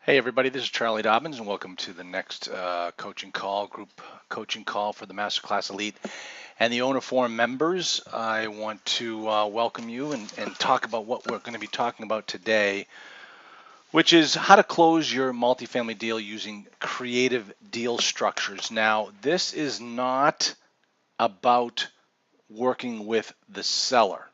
Hey everybody, this is Charlie Dobbins and welcome to the next group coaching call for the Masterclass Elite and the Owner Forum members. I want to welcome you and talk about what we're going to be talking about today, which is how to close your multifamily deal using creative deal structures. Now, this is not about working with the seller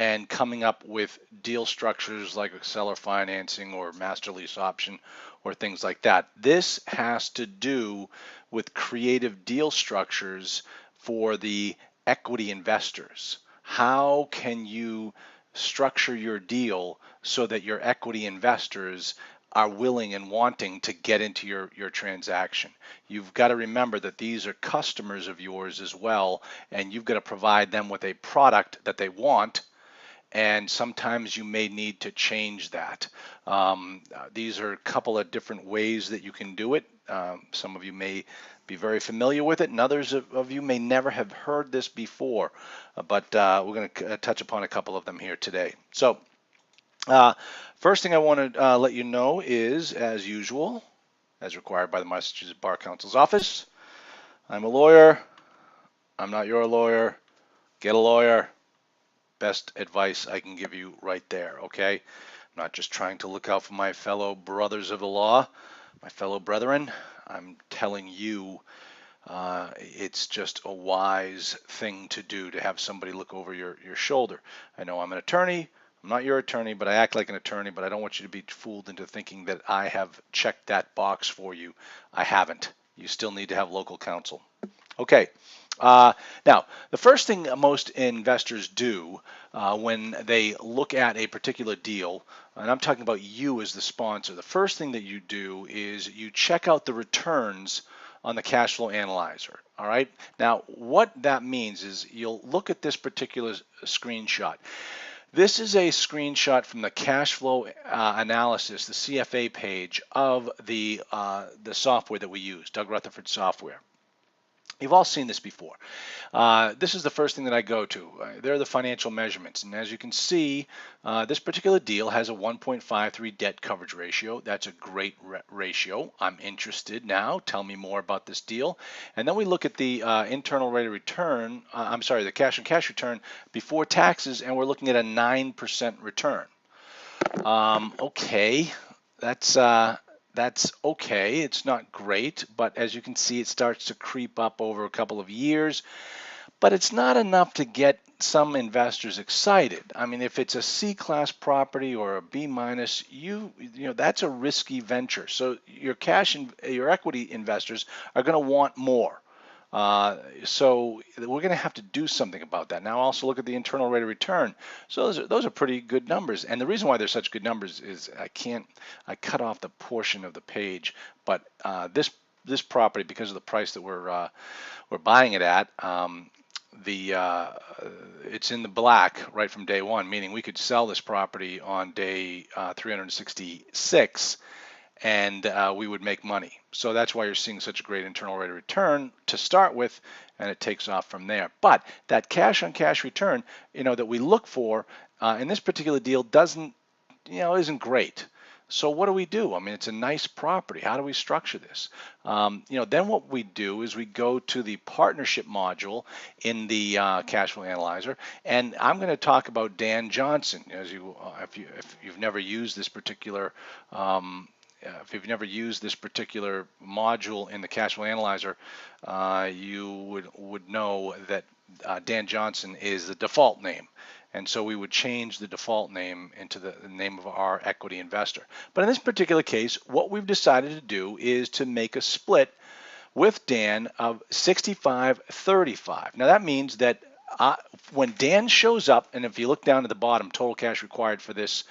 and coming up with deal structures like a seller financing or master lease option or things like that. This has to do with creative deal structures for the equity investors. How can you structure your deal so that your equity investors are willing and wanting to get into your transaction? You've got to remember that these are customers of yours as well, and you've got to provide them with a product that they want, and sometimes you may need to change that. These are a couple of different ways that you can do it. Some of you may be very familiar with it, and others of you may never have heard this before, but we're going to touch upon a couple of them here today. So first thing I want to let you know is, as usual, as required by the Massachusetts Bar Council's office, I'm a lawyer. I'm not your lawyer. Get a lawyer. Best advice I can give you right there, okay? I'm not just trying to look out for my fellow brothers of the law, my fellow brethren. I'm telling you, it's just a wise thing to do to have somebody look over your shoulder. I know I'm an attorney. I'm not your attorney, but I act like an attorney, but I don't want you to be fooled into thinking that I have checked that box for you. I haven't. You still need to have local counsel. Okay. Now, the first thing most investors do when they look at a particular deal, and I'm talking about you as the sponsor, the first thing that you do is you check out the returns on the cash flow analyzer. All right. Now, what that means is you'll look at this particular screenshot. This is a screenshot from the cash flow analysis, the CFA page of the software that we use, Doug Rutherford software. You've all seen this before. This is the first thing that I go to. They're the financial measurements. And as you can see, this particular deal has a 1.53 debt coverage ratio. That's a great ratio. I'm interested now. Tell me more about this deal. And then we look at the internal rate of return, the cash on cash return before taxes, and we're looking at a 9% return. Okay, that's okay. It's not great, but as you can see, it starts to creep up over a couple of years, but it's not enough to get some investors excited. I mean, if it's a C-class property or a B minus, you know that's a risky venture. So your cash and your equity investors are going to want more. So we're going to have to do something about that. Now also look at the internal rate of return. So those are pretty good numbers. And the reason why they're such good numbers is I cut off the portion of the page, but this property, because of the price that we're buying it at, it's in the black right from day one, meaning we could sell this property on day 366 and we would make money. So that's why you're seeing such a great internal rate of return to start with, and it takes off from there. But that cash on cash return, that we look for in this particular deal isn't great. So what do we do? I mean, it's a nice property. How do we structure this? Then what we do is we go to the partnership module in the cash flow analyzer, and I'm going to talk about Dan Johnson. If you've never used this particular if you've never used this particular module in the cash flow analyzer, you would know that Dan Johnson is the default name. And so we would change the default name into the name of our equity investor. But in this particular case, what we've decided to do is to make a split with Dan of 65-35. Now that means that when Dan shows up, and if you look down at the bottom, total cash required for this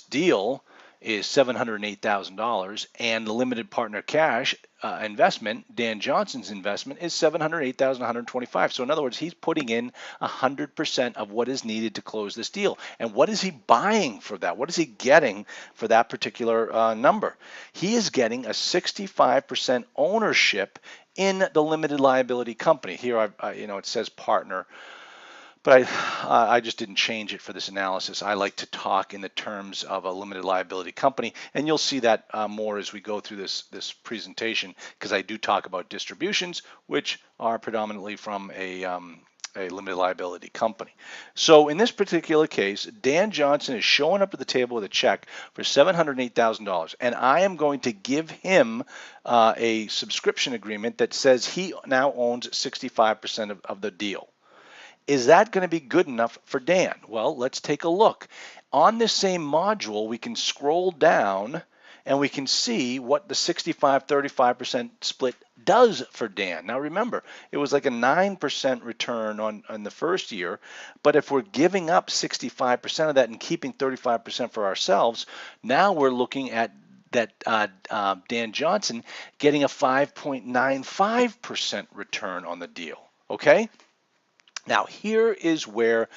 deal is $708,000, and the limited partner cash investment, Dan Johnson's investment, is $708,125. So in other words, he's putting in 100% of what is needed to close this deal. And what is he buying for that? What is he getting for that particular number? He is getting a 65% ownership in the limited liability company. Here, it says partner. But I just didn't change it for this analysis. I like to talk in the terms of a limited liability company, and you'll see that more as we go through this presentation, because I do talk about distributions, which are predominantly from a limited liability company. So in this particular case, Dan Johnson is showing up at the table with a check for $708,000, and I am going to give him a subscription agreement that says he now owns 65% of the deal. Is that going to be good enough for Dan? Well, let's take a look. On this same module, we can scroll down and we can see what the 65-35% split does for Dan. Now remember, it was like a 9% return on the first year, but if we're giving up 65% of that and keeping 35% for ourselves, now we're looking at that Dan Johnson getting a 5.95% return on the deal, okay? Now, here is where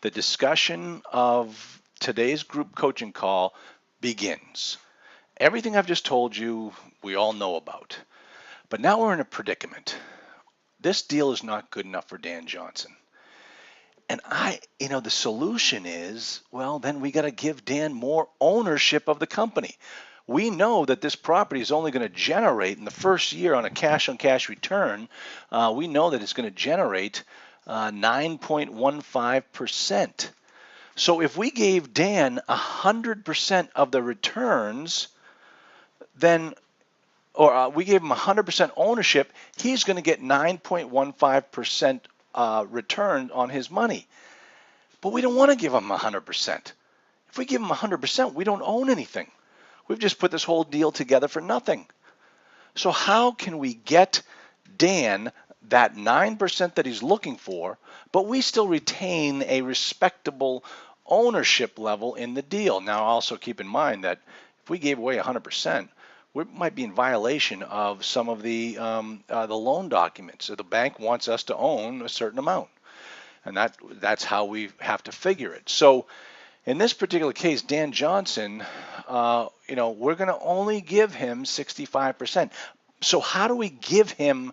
the discussion of today's group coaching call begins. Everything I've just told you, we all know about. But now we're in a predicament. This deal is not good enough for Dan Johnson. And the solution is, well, then we got to give Dan more ownership of the company. We know that this property is only going to generate in the first year on a cash-on-cash return, we know that it's going to generate 9.15%. So if we gave Dan 100% of the returns, then, or we gave him 100% ownership, he's going to get 9.15% return on his money. But we don't want to give him 100%. If we give him 100%, we don't own anything. We've just put this whole deal together for nothing. So how can we get Dan that 9% that he's looking for, but we still retain a respectable ownership level in the deal? Now, also keep in mind that if we gave away 100%, we might be in violation of some of the loan documents. So the bank wants us to own a certain amount, and that's how we have to figure it. So in this particular case, Dan Johnson, we're going to only give him 65%. So how do we give him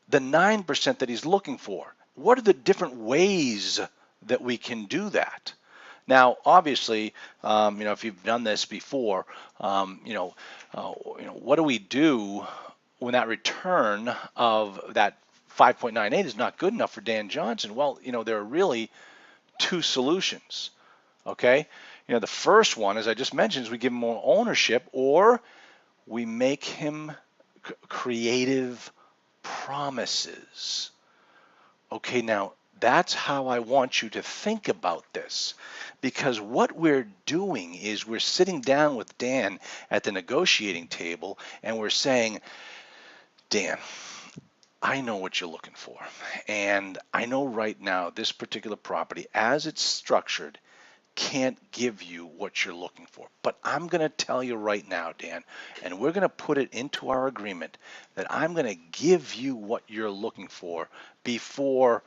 the 9% that he's looking for? What are the different ways that we can do that? Now, obviously, if you've done this before, what do we do when that return of that 5.98 is not good enough for Dan Johnson? Well, there are really two solutions, okay? The first one, as I just mentioned, is we give him more ownership, or we make him creative promises. Okay, now that's how I want you to think about this, because what we're doing is we're sitting down with Dan at the negotiating table and we're saying, Dan, I know what you're looking for, and I know right now this particular property, as it's structured, can't give you what you're looking for. But I'm going to tell you right now, Dan, and we're going to put it into our agreement that I'm going to give you what you're looking for before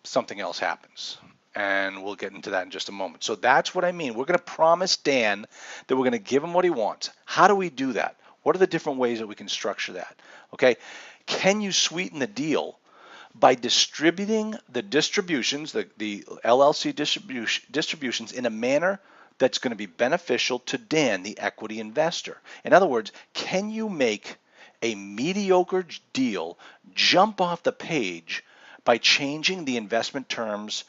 something else happens. And we'll get into that in just a moment. So that's what I mean. We're going to promise Dan that we're going to give him what he wants. How do we do that? What are the different ways that we can structure that? Okay, can you sweeten the deal by distributing the distributions, the LLC distributions, in a manner that's going to be beneficial to Dan, the equity investor? In other words, can you make a mediocre deal jump off the page by changing the investment terms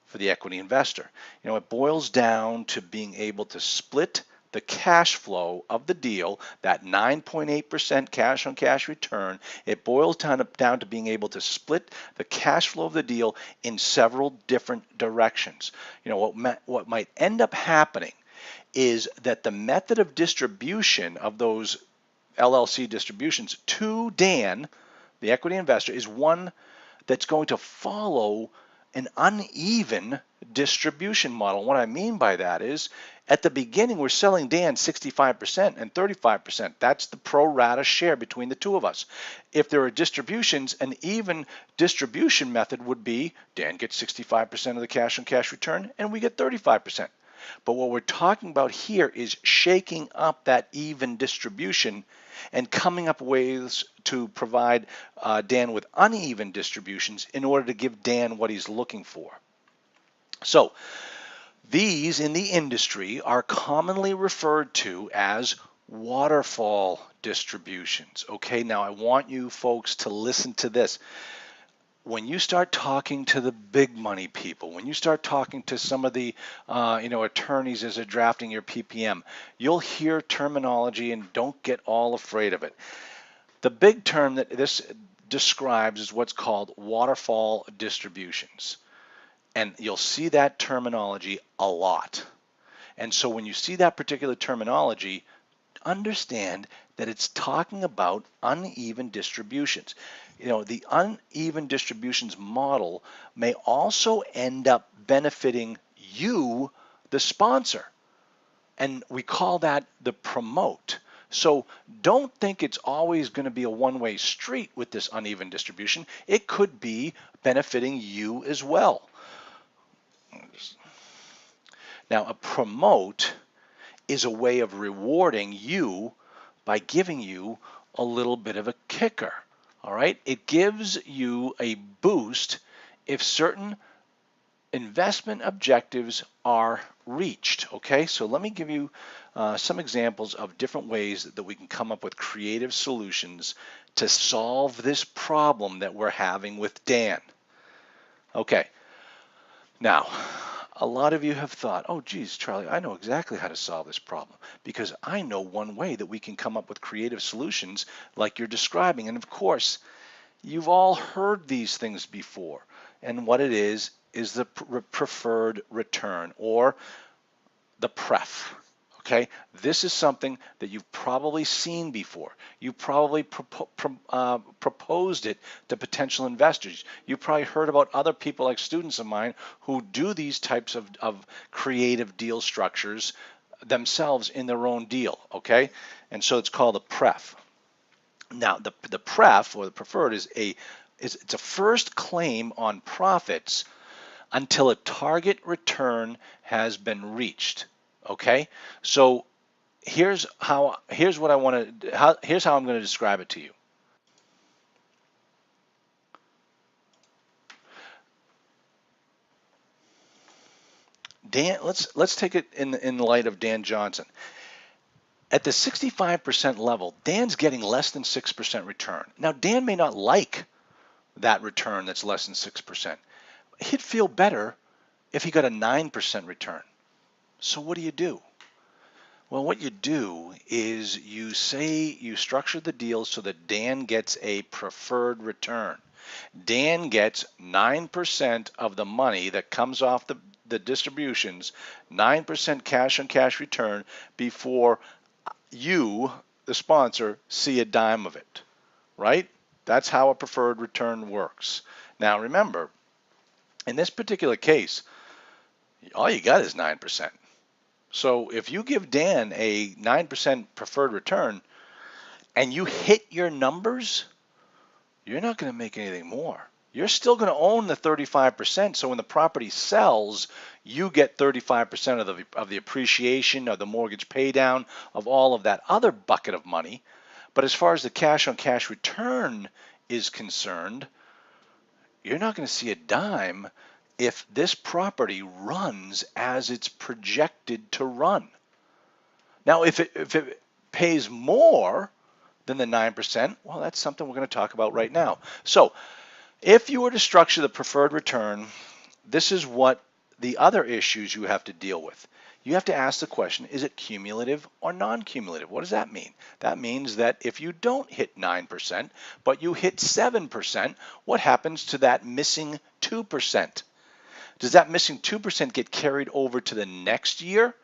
for the equity investor? It boils down to being able to split the cash flow of the deal, that 9.8% cash on cash return. It boils down to being able to split the cash flow of the deal in several different directions. What might end up happening is that the method of distribution of those LLC distributions to Dan, the equity investor, is one that's going to follow an uneven distribution model. What I mean by that is, at the beginning, we're selling Dan 65% and 35%. That's the pro rata share between the two of us. If there are distributions, an even distribution method would be Dan gets 65% of the cash on cash return and we get 35%. But what we're talking about here is shaking up that even distribution and coming up with ways to provide Dan with uneven distributions in order to give Dan what he's looking for. So these in the industry are commonly referred to as waterfall distributions. Okay, now I want you folks to listen to this. When you start talking to the big money people, when you start talking to some of the attorneys as they're drafting your PPM, you'll hear terminology, and don't get all afraid of it. The big term that this describes is what's called waterfall distributions. And you'll see that terminology a lot. And so when you see that particular terminology, understand that it's talking about uneven distributions. The uneven distributions model may also end up benefiting you, the sponsor. And we call that the promote. So don't think it's always going to be a one-way street with this uneven distribution. It could be benefiting you as well. Now, a promote is a way of rewarding you by giving you a little bit of a kicker. All right, it gives you a boost if certain investment objectives are reached. Okay, so let me give you some examples of different ways that we can come up with creative solutions to solve this problem that we're having with Dan. Okay, now a lot of you have thought, oh geez, Charlie, I know exactly how to solve this problem, because I know one way that we can come up with creative solutions like you're describing. And of course, you've all heard these things before. And what it is the preferred return, or the pref. Okay, this is something that you've probably seen before. You probably proposed it to potential investors. You probably heard about other people, like students of mine, who do these types of creative deal structures themselves in their own deal. Okay, and so it's called a pref. Now, the pref, or the preferred, it's a first claim on profits until a target return has been reached. Okay, so here's how I'm going to describe it to you. Dan, let's take it in light of Dan Johnson. At the 65% level, Dan's getting less than 6% return. Now, Dan may not like that return that's less than 6%. He'd feel better if he got a 9% return. So what do? Well, what you do is you structure the deal so that Dan gets a preferred return. Dan gets 9% of the money that comes off the distributions, 9% cash on cash return, before you, the sponsor, see a dime of it, right? That's how a preferred return works. Now remember, in this particular case, all you got is 9%. So if you give Dan a 9% preferred return and you hit your numbers, you're not going to make anything more. You're still going to own the 35%. So when the property sells, you get 35% of the appreciation, of the mortgage pay down, of all of that other bucket of money. But as far as the cash on cash return is concerned, you're not going to see a dime if this property runs as it's projected to run. Now, if it pays more than the 9%, well, that's something we're going to talk about right now. So if you were to structure the preferred return, this is what the other issues you have to deal with. You have to ask the question, is it cumulative or non-cumulative? What does that mean? That means that if you don't hit 9%, but you hit 7%, what happens to that missing 2%? Does that missing 2% get carried over to the next year?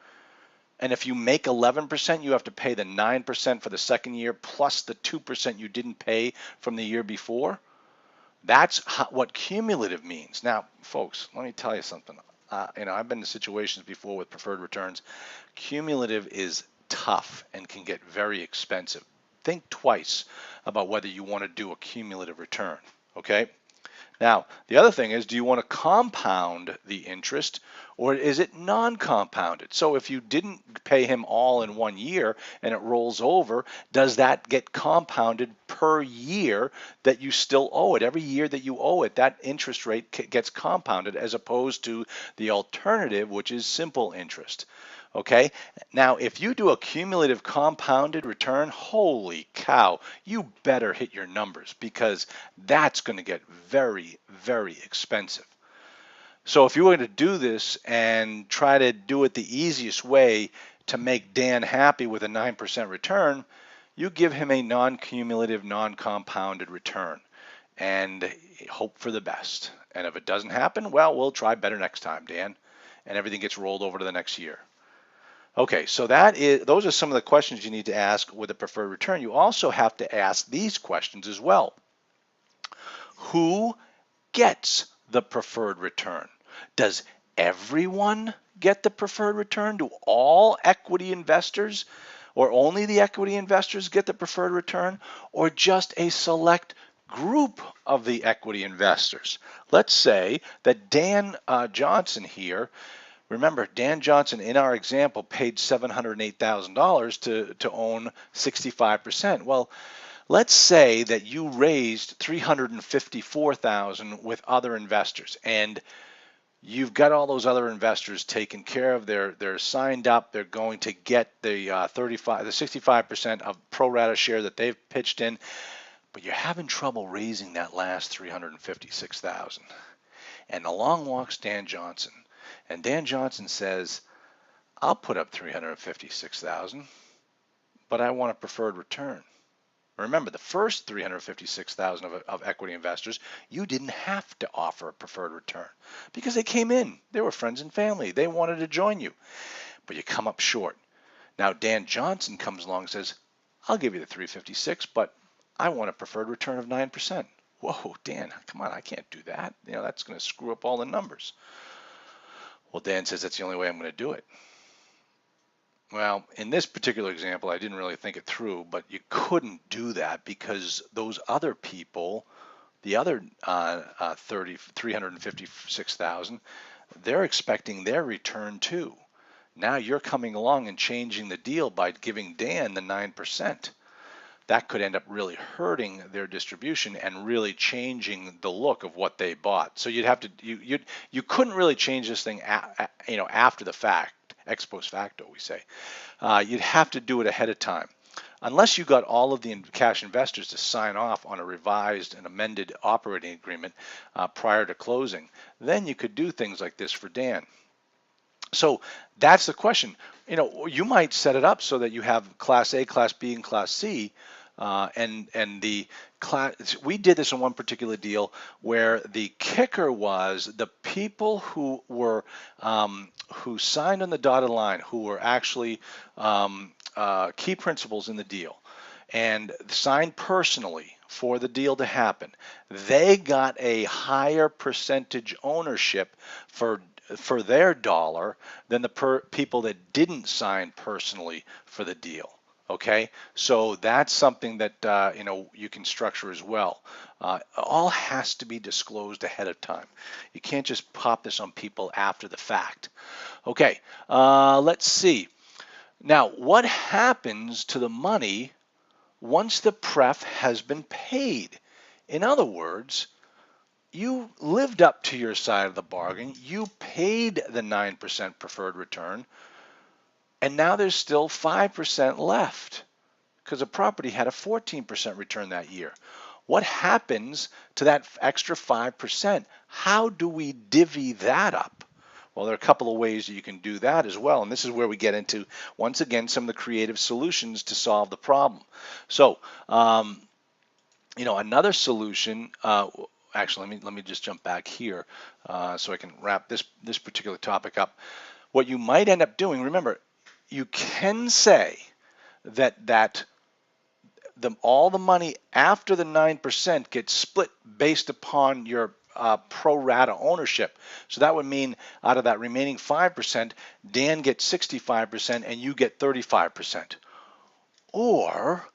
And if you make 11%, you have to pay the 9% for the second year plus the 2% you didn't pay from the year before? That's what cumulative means. Now, folks, let me tell you something. I've been in situations before with preferred returns. Cumulative is tough and can get very expensive. Think twice about whether you want to do a cumulative return, okay? Now, the other thing is, do you want to compound the interest or is it non-compounded? So if you didn't pay him all in 1 year and it rolls over, does that get compounded per year that you still owe it? Every year that you owe it, that interest rate gets compounded as opposed to the alternative, which is simple interest. Okay, now if you do a cumulative compounded return, holy cow, you better hit your numbers because that's going to get very, very expensive. So if you were to do this and try to do it the easiest way to make Dan happy with a 9% return, you give him a non-cumulative, non-compounded return and hope for the best. And if it doesn't happen, well, we'll try better next time, Dan, and everything gets rolled over to the next year. Okay, so those are some of the questions you need to ask with a preferred return. You also have to ask these questions as well. Who gets the preferred return? Does everyone get the preferred return? Do all equity investors or only the equity investors get the preferred return, or just a select group of the equity investors? Let's say that Dan Johnson here. Remember, Dan Johnson, in our example, paid $708,000 to own 65%. Well, let's say that you raised $354,000 with other investors, and you've got all those other investors taken care of. They're signed up. They're going to get the 65% of pro rata share that they've pitched in, but you're having trouble raising that last $356,000. And along walks Dan Johnson. And Dan Johnson says, I'll put up $356,000, but I want a preferred return. Remember, the first $356,000 of equity investors, you didn't have to offer a preferred return because they came in. They were friends and family. They wanted to join you, but you come up short. Now, Dan Johnson comes along and says, I'll give you the 356, but I want a preferred return of 9%. Whoa, Dan, come on, I can't do that. That's going to screw up all the numbers. Well, Dan says that's the only way I'm going to do it. Well, in this particular example, I didn't really think it through, but you couldn't do that because those other people, the other 356,000, they're expecting their return too. Now you're coming along and changing the deal by giving Dan the 9%. That could end up really hurting their distribution and really changing the look of what they bought. So you'd have to you couldn't really change this thing after the fact, ex post facto we say. You'd have to do it ahead of time. Unless you got all of the cash investors to sign off on a revised and amended operating agreement prior to closing, then you could do things like this for Dan. So that's the question. You might set it up so that you have Class A, Class B, and Class C. And the class, we did this in one particular deal where the kicker was the people who were who signed on the dotted line, who were actually key principals in the deal and signed personally for the deal to happen. They got a higher percentage ownership for their dollar than the people that didn't sign personally for the deal. Okay, so that's something that you can structure as well. All has to be disclosed ahead of time. You can't just pop this on people after the fact. Okay, let's see. Now, what happens to the money once the pref has been paid? In other words, you lived up to your side of the bargain. You paid the 9% preferred return. And now there's still 5% left because the property had a 14% return that year. What happens to that extra 5%? How do we divvy that up? Well, there are a couple of ways that you can do that as well. And this is where we get into, once again, some of the creative solutions to solve the problem. So, another solution, actually, let me just jump back here so I can wrap this particular topic up. What you might end up doing, remember, you can say that all the money after the 9% gets split based upon your pro rata ownership. So that would mean out of that remaining 5%, Dan gets 65% and you get 35%. Or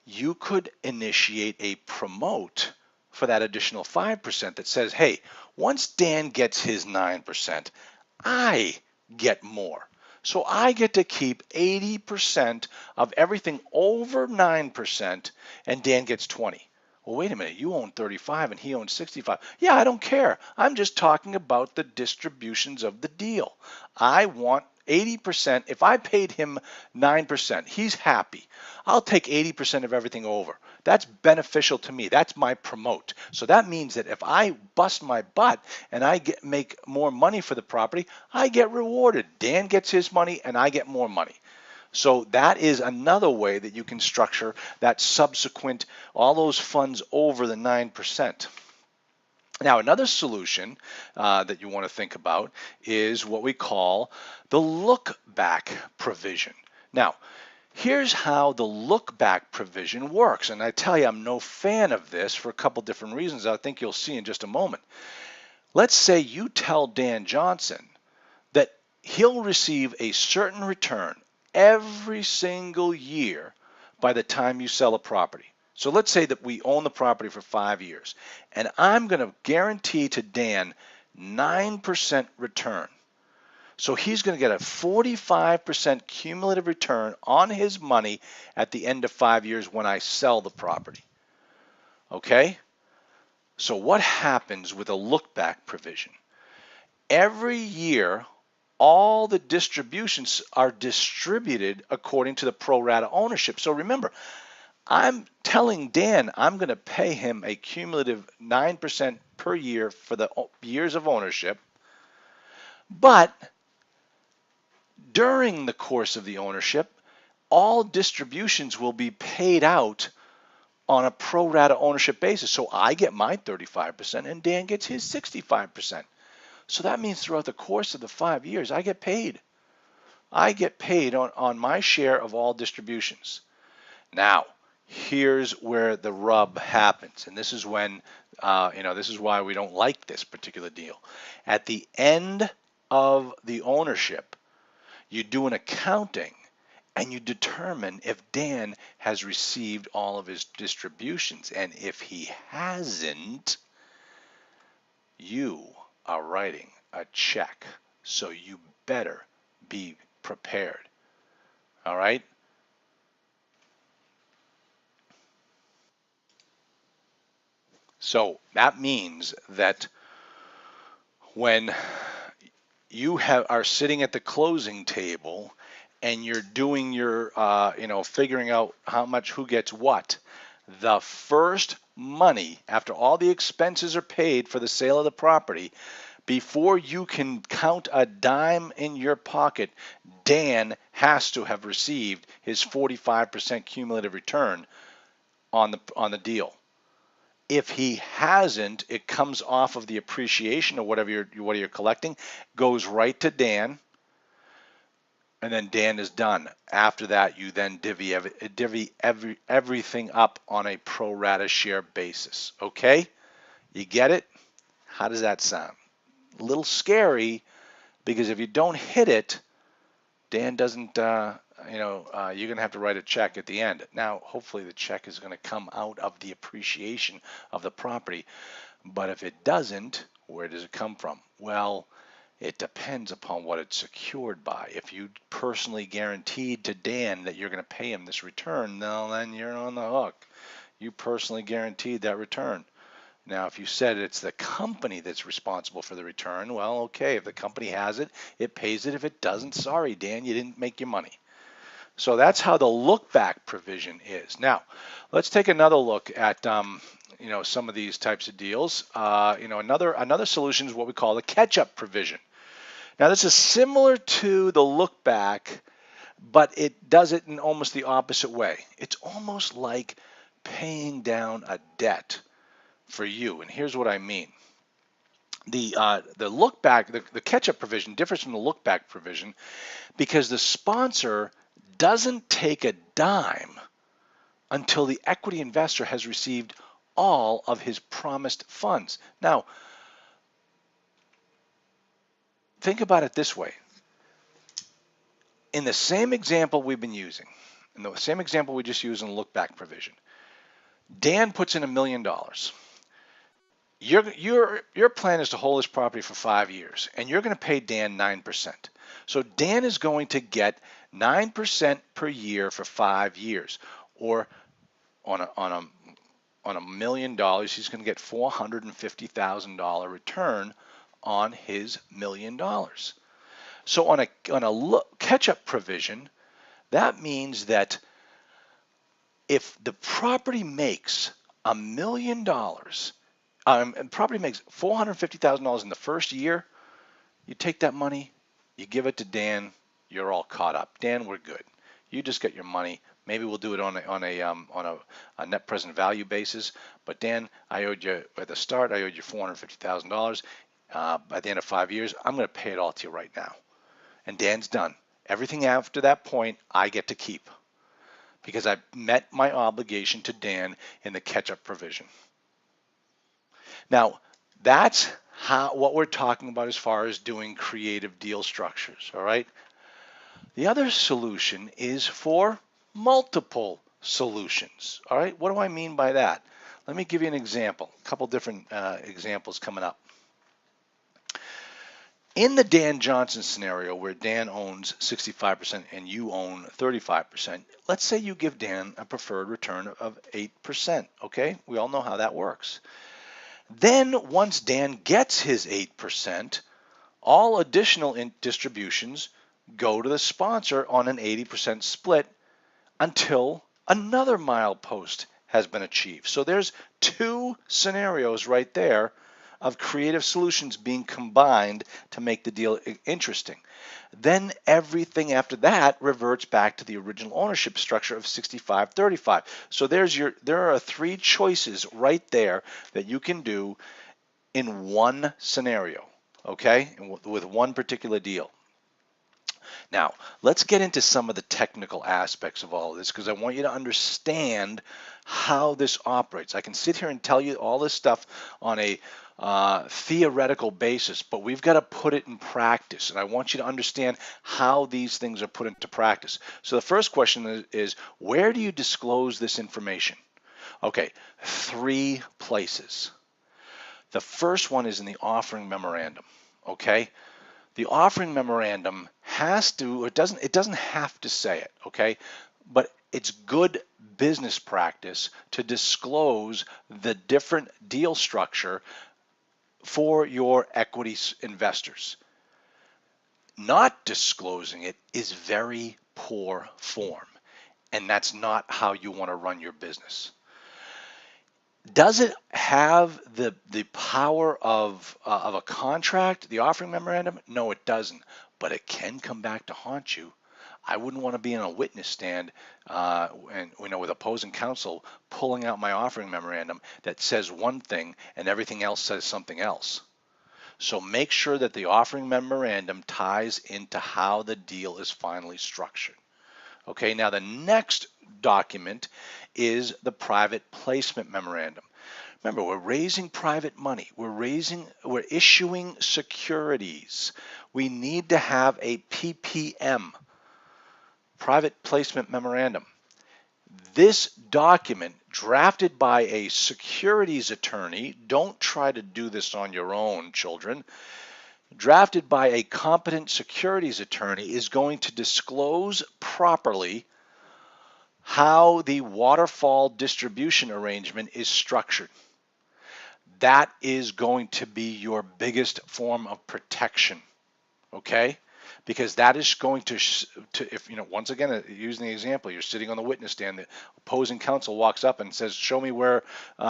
you could initiate a promote for that additional 5% that says, hey, once Dan gets his 9%, I get more. So I get to keep 80% of everything over 9%, and Dan gets 20. Well, wait a minute, you own 35 and he owns 65. Yeah, I don't care. I'm just talking about the distributions of the deal. I want 80%. If I paid him 9%, he's happy. I'll take 80% of everything over. That's beneficial to me. That's my promote. So that means that if I bust my butt and make more money for the property, I get rewarded. Dan gets his money and I get more money. So that is another way that you can structure that subsequent, all those funds over the 9%. Now, another solution that you want to think about is what we call the look back provision. Now, here's how the look back provision works. And I tell you, I'm no fan of this for a couple different reasons I think you'll see in just a moment. Let's say you tell Dan Johnson that he'll receive a certain return every single year by the time you sell a property. So let's say that we own the property for 5 years, and I'm going to guarantee to Dan 9% return. So he's going to get a 45% cumulative return on his money at the end of 5 years when I sell the property. Okay? So what happens with a look-back provision? Every year, all the distributions are distributed according to the pro rata ownership. So remember, I'm telling Dan I'm going to pay him a cumulative 9% per year for the years of ownership, but during the course of the ownership, all distributions will be paid out on a pro rata ownership basis. So I get my 35% and Dan gets his 65%. So that means throughout the course of the 5 years, I get paid. I get paid on my share of all distributions. Now, here's where the rub happens. And this is when, this is why we don't like this particular deal. At the end of the ownership, you do an accounting and you determine if Dan has received all of his distributions. And if he hasn't, you are writing a check. So you better be prepared. All right? So that means that when you are sitting at the closing table and you're doing your, figuring out how much who gets what, the first money after all the expenses are paid for the sale of the property, before you can count a dime in your pocket, Dan has to have received his 45% cumulative return on the deal. If he hasn't, it comes off of the appreciation of whatever you're collecting, goes right to Dan, and then Dan is done. After that, you then divvy everything up on a pro rata share basis. Okay? You get it? How does that sound? A little scary, because if you don't hit it, Dan doesn't, you're going to have to write a check at the end. Now, hopefully the check is going to come out of the appreciation of the property. But if it doesn't, where does it come from? Well, it depends upon what it's secured by. If you personally guaranteed to Dan that you're going to pay him this return, then you're on the hook. You personally guaranteed that return. Now, if you said it's the company that's responsible for the return, well, okay, if the company has it, it pays it. If it doesn't, sorry, Dan, you didn't make your money. So that's how the look-back provision is. Now, let's take another look at some of these types of deals. Another solution is what we call the catch-up provision. Now, this is similar to the look-back, but it does it in almost the opposite way. It's almost like paying down a debt for you, and here's what I mean. The look back, the catch-up provision differs from the look back provision because the sponsor doesn't take a dime until the equity investor has received all of his promised funds. Now, think about it this way. In the same example we've been using, in the same example we just used in the look back provision, Dan puts in $1 million. Your plan is to hold this property for 5 years, and you're going to pay Dan 9%. So Dan is going to get 9% per year for 5 years, or on $1 million, he's going to get $450,000 return on his $1 million. So on a catch-up provision, that means that if the property makes $1 million, and property makes $450,000 in the first year, you take that money, you give it to Dan, you're all caught up. Dan, we're good. You just get your money. Maybe we'll do it on a net present value basis. But Dan, I owed you at the start. I owed you $450,000. By the end of 5 years, I'm going to pay it all to you right now. And Dan's done. Everything after that point, I get to keep because I met my obligation to Dan in the catch-up provision. Now, that's what we're talking about as far as doing creative deal structures, all right? The other solution is for multiple solutions, all right? What do I mean by that? Let me give you an example, a couple different examples coming up. In the Dan Johnson scenario where Dan owns 65% and you own 35%, let's say you give Dan a preferred return of 8%, okay? We all know how that works. Then once Dan gets his 8%, all additional distributions go to the sponsor on an 80% split until another milepost has been achieved. So there's two scenarios right there of creative solutions being combined to make the deal interesting. Then everything after that reverts back to the original ownership structure of 65-35. So there are three choices right there that you can do in one scenario, okay, with one particular deal. Now, let's get into some of the technical aspects of all of this because I want you to understand how this operates. I can sit here and tell you all this stuff on a theoretical basis, but we've got to put it in practice, and I want you to understand how these things are put into practice. So the first question is where do you disclose this information? Okay, 3 places. The first one is in the offering memorandum, okay? The offering memorandum has to, it doesn't have to say it, okay? But it's good business practice to disclose the different deal structure for your equity investors. Not disclosing it is very poor form, and that's not how you want to run your business. Does it have the power of a contract, the offering memorandum? No, it doesn't, but it can come back to haunt you. I wouldn't want to be in a witness stand and with opposing counsel pulling out my offering memorandum that says one thing and everything else says something else. So make sure that the offering memorandum ties into how the deal is finally structured. Okay, now the next document is the private placement memorandum. Remember, we're raising private money. We're issuing securities. We need to have a PPM, private placement memorandum. This document, drafted by a securities attorney, don't try to do this on your own, children. Drafted by a competent securities attorney, is going to disclose properly how the waterfall distribution arrangement is structured. That is going to be your biggest form of protection, okay? Because that is going to if once again, using the example, you're sitting on the witness stand, the opposing counsel walks up and says, show me where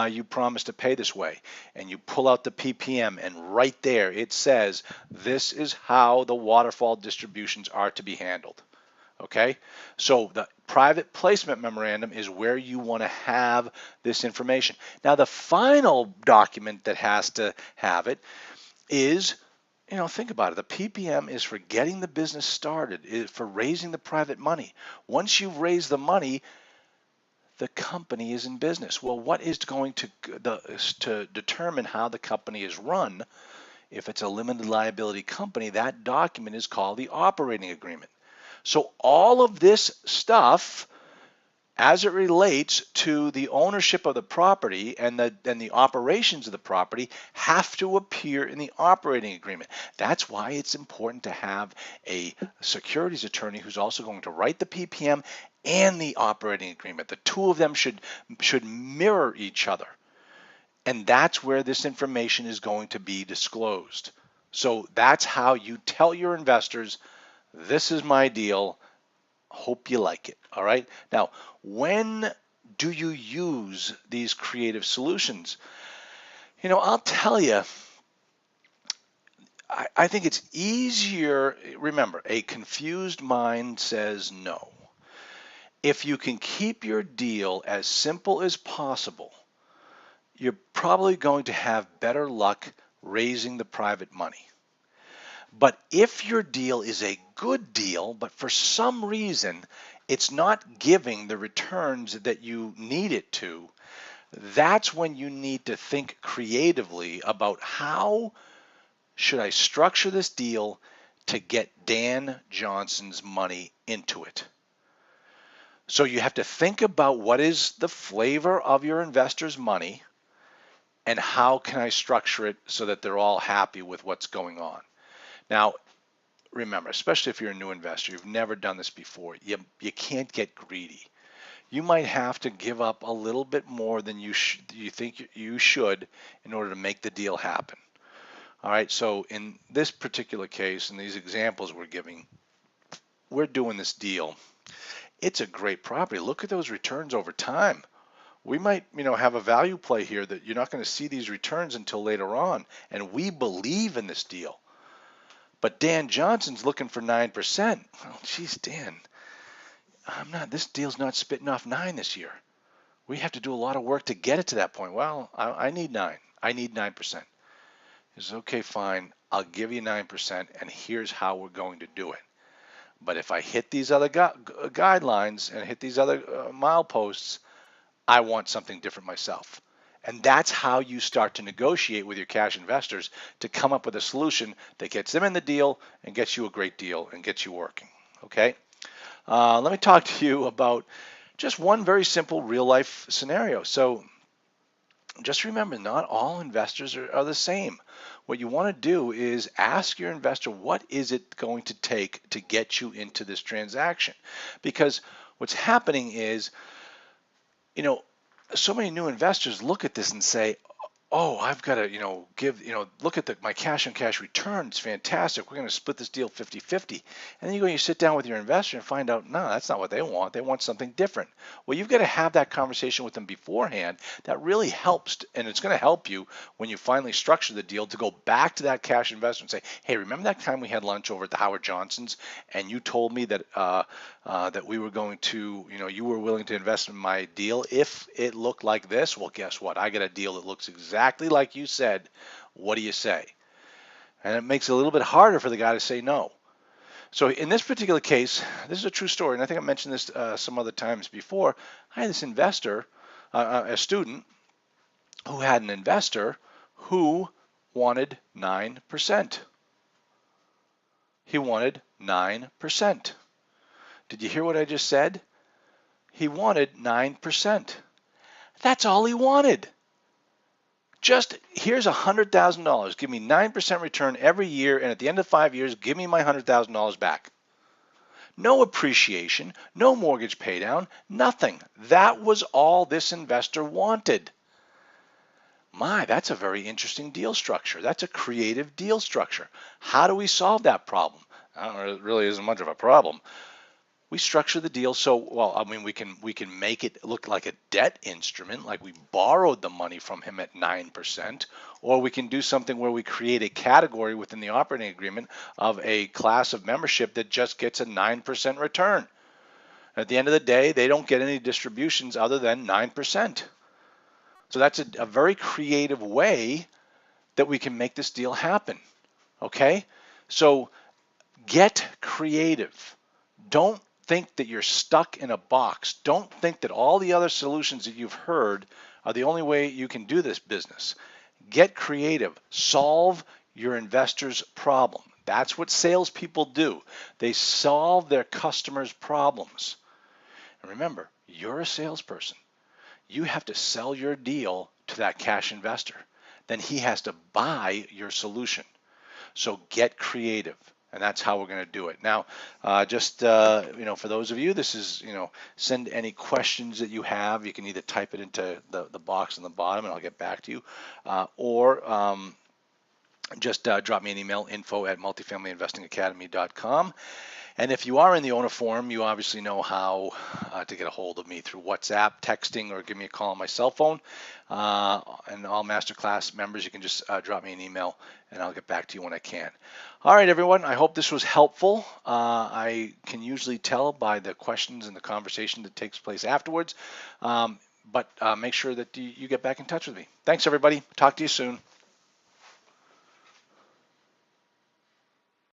you promised to pay this way, and you pull out the PPM, and right there it says this is how the waterfall distributions are to be handled. Okay, so the private placement memorandum is where you want to have this information. Now, the final document that has to have it is, think about it. The PPM is for getting the business started, for raising the private money. Once you've raised the money, the company is in business. Well, what is going to determine how the company is run? If it's a limited liability company, that document is called the operating agreement. So all of this stuff as it relates to the ownership of the property and the operations of the property have to appear in the operating agreement. That's why it's important to have a securities attorney who's also going to write the PPM and the operating agreement. The two of them should mirror each other. And that's where this information is going to be disclosed. So that's how you tell your investors, this is my deal. Hope you like it. All right. Now, when do you use these creative solutions? I'll tell you, I think it's easier. Remember, a confused mind says no. If you can keep your deal as simple as possible, you're probably going to have better luck raising the private money. But if your deal is a good deal, but for some reason it's not giving the returns that you need it to, that's when you need to think creatively about how should I structure this deal to get Dan Johnson's money into it. So you have to think about what is the flavor of your investor's money and how can I structure it so that they're all happy with what's going on. Now, remember, especially if you're a new investor, you've never done this before, you can't get greedy. You might have to give up a little bit more than you think you should in order to make the deal happen. All right, so in this particular case, in these examples we're giving, we're doing this deal. It's a great property. Look at those returns over time. We might, have a value play here that you're not going to see these returns until later on, and we believe in this deal. But Dan Johnson's looking for 9%. Well, geez, Dan, this deal's not spitting off 9 this year. We have to do a lot of work to get it to that point. Well, I need 9. I need 9%. He says, okay, fine. I'll give you 9%, and here's how we're going to do it. But if I hit these other guidelines and hit these other mileposts, I want something different myself. And that's how you start to negotiate with your cash investors to come up with a solution that gets them in the deal and gets you a great deal and gets you working. Okay? Let me talk to you about just one very simple real life scenario. So just remember, not all investors are the same. What you want to do is ask your investor, what is it going to take to get you into this transaction? Because what's happening is, so many new investors look at this and say, oh, I've got to, look at my cash on cash return. It's fantastic. We're going to split this deal 50-50. And then you sit down with your investor and find out, no, that's not what they want. They want something different. Well, you've got to have that conversation with them beforehand. That really helps, and it's going to help you when you finally structure the deal to go back to that cash investor and say, hey, remember that time we had lunch over at the Howard Johnson's and you told me that that we were going to, you were willing to invest in my deal if it looked like this? Well, guess what? I got a deal that looks exactly like you said. What do you say? And it makes it a little bit harder for the guy to say no. So in this particular case, this is a true story, and I think I mentioned this some other times before. I had this investor, a student, who had an investor who wanted 9%. He wanted 9%. Did you hear what I just said? He wanted 9%. That's all he wanted. Just here's $100,000. Give me 9% return every year, and at the end of 5 years, give me my $100,000 back. No appreciation, no mortgage paydown, nothing. That was all this investor wanted. My, that's a very interesting deal structure. That's a creative deal structure. How do we solve that problem? It really isn't much of a problem. We structure the deal so, we can make it look like a debt instrument, like we borrowed the money from him at 9%, or we can do something where we create a category within the operating agreement of a class of membership that just gets a 9% return. At the end of the day, they don't get any distributions other than 9%. So that's a very creative way that we can make this deal happen. Okay? So get creative. Don't think that you're stuck in a box. Don't think that all the other solutions that you've heard are the only way you can do this business. Get creative. Solve your investor's problem. That's what salespeople do. They solve their customers' problems. And remember, You're a salesperson. You have to sell your deal to that cash investor. Then he has to buy your solution. So get creative, and that's how we're going to do it. Now, just for those of you, this is send any questions that you have. You can either type it into the box on the bottom, and I'll get back to you, or just drop me an email, info@multifamilyinvestingacademy.com. And if you are in the owner forum, you obviously know how to get a hold of me through WhatsApp, texting, or give me a call on my cell phone. And all masterclass members, you can just drop me an email and I'll get back to you when I can. All right, everyone, I hope this was helpful. I can usually tell by the questions and the conversation that takes place afterwards. But make sure that you get back in touch with me. Thanks, everybody. Talk to you soon.